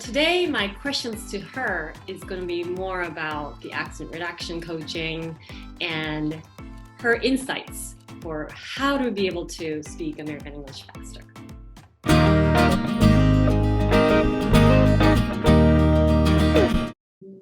Today, my questions to her is going to be more about the accent reduction coaching and her insights for how to be able to speak American English faster.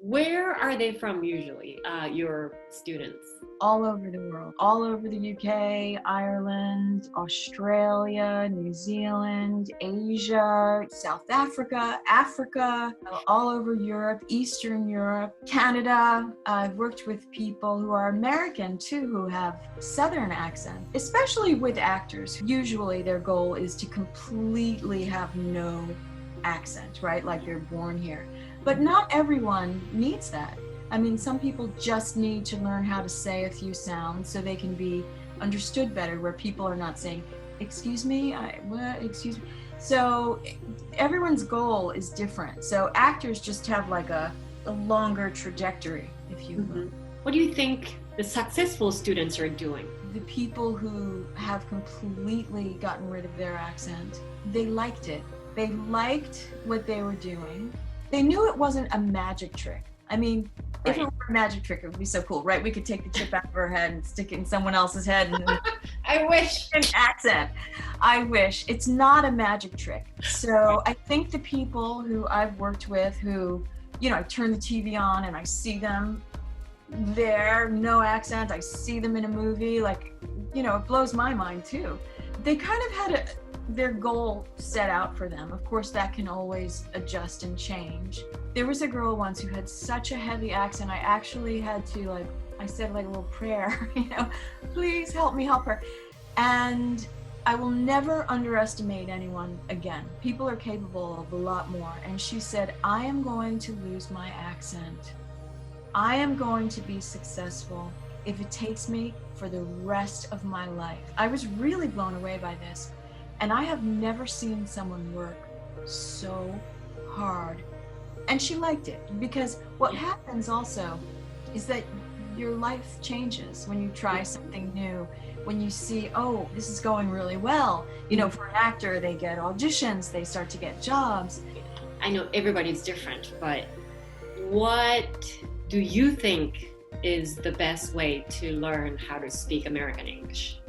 Where are they from usually, your students? All over the world, all over the UK, Ireland, Australia, New Zealand, Asia, South Africa, Africa, all over Europe, Eastern Europe, Canada. I've worked with people who are American too, who have Southern accents, especially with actors. Usually their goal is to completely have no accent, right? Like they're born here. But not everyone needs that. I mean, some people just need to learn how to say a few sounds so they can be understood better, where people are not saying, excuse me, excuse me. So everyone's goal is different. So actors just have like a longer trajectory, if you will. What do you think the successful students are doing? The people who have completely gotten rid of their accent, they liked it. They liked what they were doing. They knew it wasn't a magic trick. I mean, if it were a magic trick, it would be so cool, right? We could take the chip out of our head and stick it in someone else's head. And I wish. An accent. I wish. It's not a magic trick. So I think the people who I've worked with who, I turn the TV on and I see them there, no accent. I see them in a movie, it blows my mind too. They kind of had their goal set out for them. Of course, that can always adjust and change. There was a girl once who had such a heavy accent, I actually had to I said a little prayer, please help me help her. And I will never underestimate anyone again. People are capable of a lot more. And she said, I am going to lose my accent. I am going to be successful if it takes me for the rest of my life. I was really blown away by this. And I have never seen someone work so hard. And she liked it, because what happens also is that your life changes when you try something new. When you see, oh, this is going really well. For an actor, they get auditions, they start to get jobs. I know everybody's different, but what do you think is the best way to learn how to speak American English?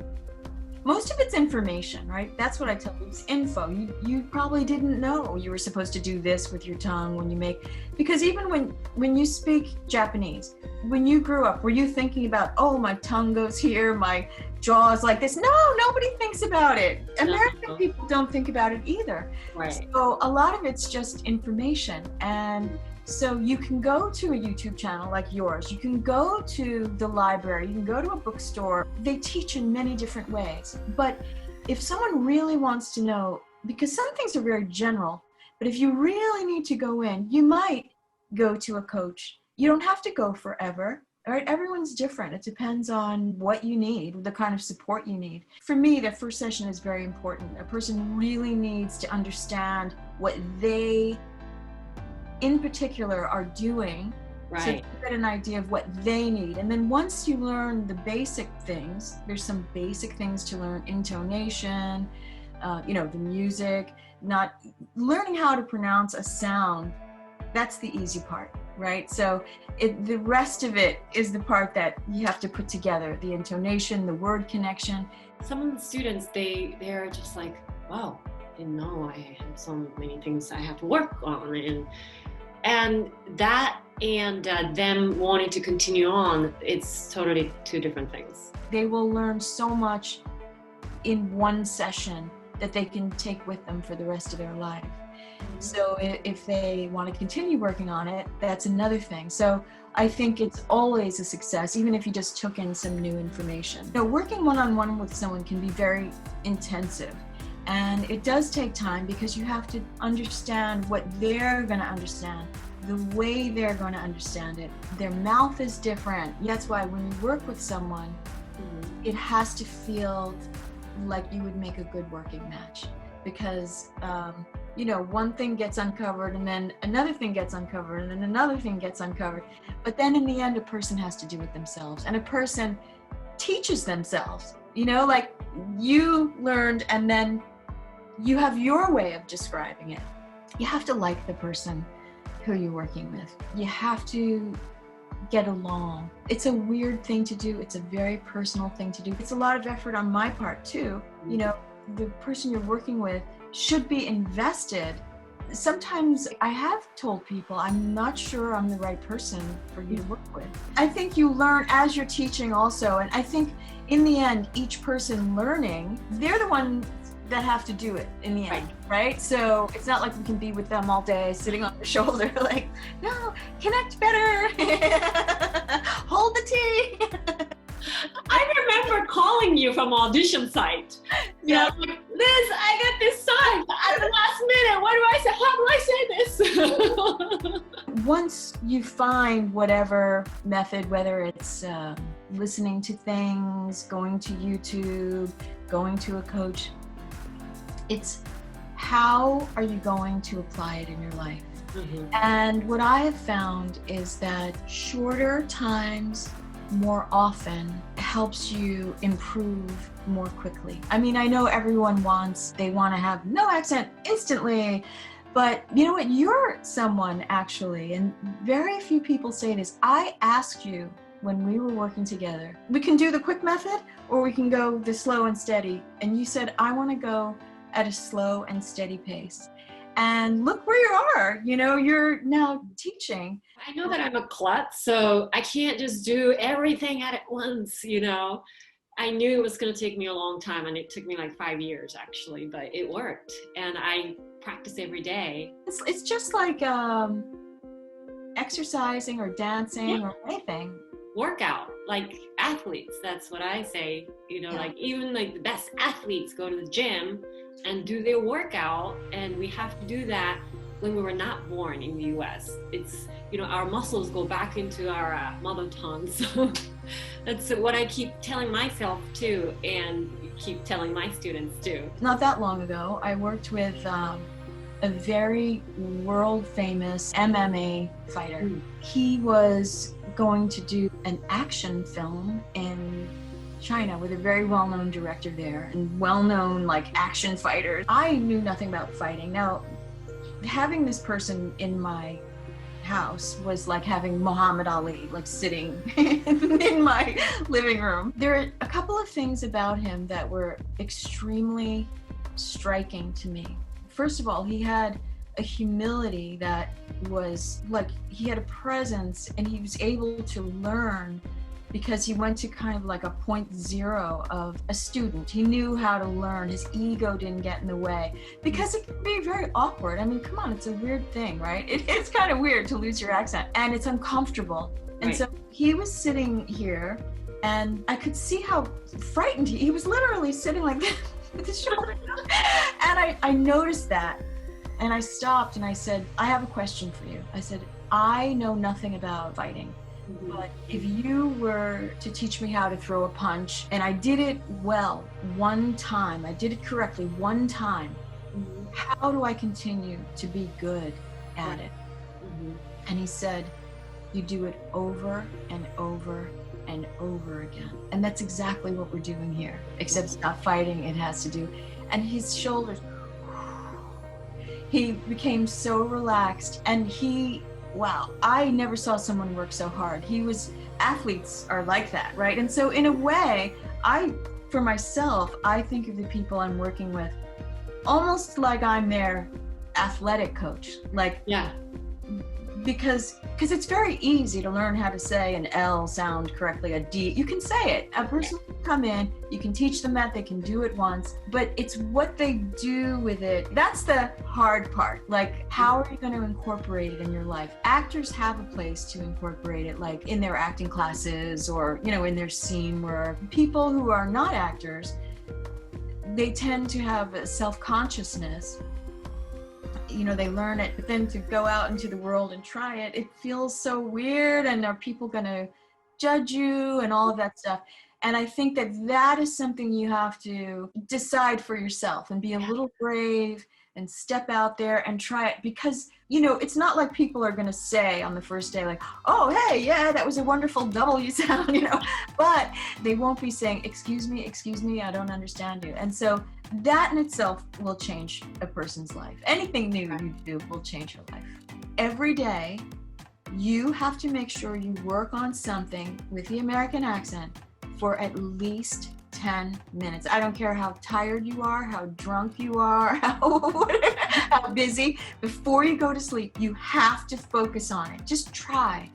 Most of it's information, right? That's what I tell you. It's info. You probably didn't know you were supposed to do this with your tongue when you because even when you speak Japanese, when you grew up, were you thinking about, oh, my tongue goes here, my jaw is like this? No, nobody thinks about it. American people don't think about it either. Right. So a lot of it's just information. And so you can go to a YouTube channel like yours, you can go to the library, you can go to a bookstore. They teach in many different ways. But if someone really wants to know, because some things are very general, but if you really need to go in, you might go to a coach. You don't have to go forever. All right, everyone's different. It depends on what you need, the kind of support you need. For me, the first session is very important. A person really needs to understand what they in particular are doing, right, so you get an idea of what they need. And then once you learn the basic things, there's some basic things to learn: intonation, the music, not learning how to pronounce a sound. That's the easy part, right? So the rest of it is the part that you have to put together: the intonation, the word connection. Some of the students, they're just like, wow, I didn't know I have so many things I have to work on, and that and them wanting to continue on, it's totally two different things. They will learn so much in one session that they can take with them for the rest of their life. So if they want to continue working on it, that's another thing. So I think it's always a success, even if you just took in some new information. Working one-on-one with someone can be very intensive. And it does take time, because you have to understand what they're going to understand, the way they're going to understand it. Their mouth is different. That's why when you work with someone, it has to feel like you would make a good working match. Because, one thing gets uncovered, and then another thing gets uncovered, and then another thing gets uncovered. But then in the end, a person has to do it themselves. And a person teaches themselves. You learned, and then you have your way of describing it. you have to like the person who you're working with. You have to get along. It's a weird thing to do. It's a very personal thing to do. It's a lot of effort on my part too. You know, the person you're working with should be invested. Sometimes I have told people, I'm not sure I'm the right person for you to work with. I think you learn as you're teaching also. And I think in the end, each person learning, they're the one that have to do it in the end, right? So it's not like we can be with them all day sitting on their shoulder like, no, connect better, hold the tea. I remember calling you from audition site. Yeah. Like, Liz, I got this song at the last minute. What do I say? How do I say this? Once you find whatever method, whether it's listening to things, going to YouTube, going to a coach, it's how are you going to apply it in your life? And what I have found is that shorter times, more often, helps you improve more quickly. I mean, I know everyone they want to have no accent instantly, but you know what? You're someone actually, and very few people say this. I asked you when we were working together, we can do the quick method or we can go the slow and steady. And you said, I want to go at a slow and steady pace. And look where you are, you know, you're now teaching. I know that I'm a klutz, so I can't just do everything at once, you know. I knew it was going to take me a long time, and it took me like 5 years actually, but it worked. And I practice every day. It's just like exercising or dancing or anything. Workout, like athletes, that's what I say, you know, like even like the best athletes go to the gym and do their workout, and we have to do that when we were not born in the US. It's, you know, our muscles go back into our mother tongue. So that's what I keep telling myself too, and keep telling my students too. Not that long ago, I worked with a very world famous MMA fighter. He was going to do an action film in China with a very well-known director there and well-known like action fighters. I knew nothing about fighting. Now, having this person in my house was like having Muhammad Ali like sitting in my living room. There are a couple of things about him that were extremely striking to me. First of all, he had a humility that was like, he had a presence, and he was able to learn because he went to kind of like a 0.0 of a student. He knew how to learn. His ego didn't get in the way, because it can be very awkward. I mean, come on, it's a weird thing, right? It's kind of weird to lose your accent, and it's uncomfortable. And so he was sitting here, and I could see how frightened he was. Literally sitting like this with his shoulder down. And I noticed that, and I stopped and I said, I have a question for you. I said, I know nothing about fighting. But if you were to teach me how to throw a punch, and I did it well one time, I did it correctly one time, how do I continue to be good at it? And he said, you do it over and over and over again. And that's exactly what we're doing here, except it's not fighting, it has to do. And his shoulders, he became so relaxed, and wow, I never saw someone work so hard. Athletes are like that, right? And so in a way, for myself, I think of the people I'm working with almost like I'm their athletic coach. Like, because it's very easy to learn how to say an L sound correctly, a D. You can say it. A person can come in, you can teach them that, they can do it once, but it's what they do with it. That's the hard part. Like, how are you going to incorporate it in your life? Actors have a place to incorporate it, like in their acting classes or, you know, in their scene. Where people who are not actors, they tend to have a self-consciousness. You know, they learn it, but then to go out into the world and try it, it feels so weird, and are people going to judge you and all of that stuff? And I think that is something you have to decide for yourself and be a little brave and step out there and try it, because it's not like people are going to say on the first day like, oh hey, yeah, that was a wonderful W sound, but they won't be saying, excuse me, I don't understand you. And so that in itself will change a person's life. Anything new you do will change your life. Every day you have to make sure you work on something with the American accent for at least 10 minutes. I don't care how tired you are, how drunk you are, how busy. Before you go to sleep, you have to focus on it. Just try.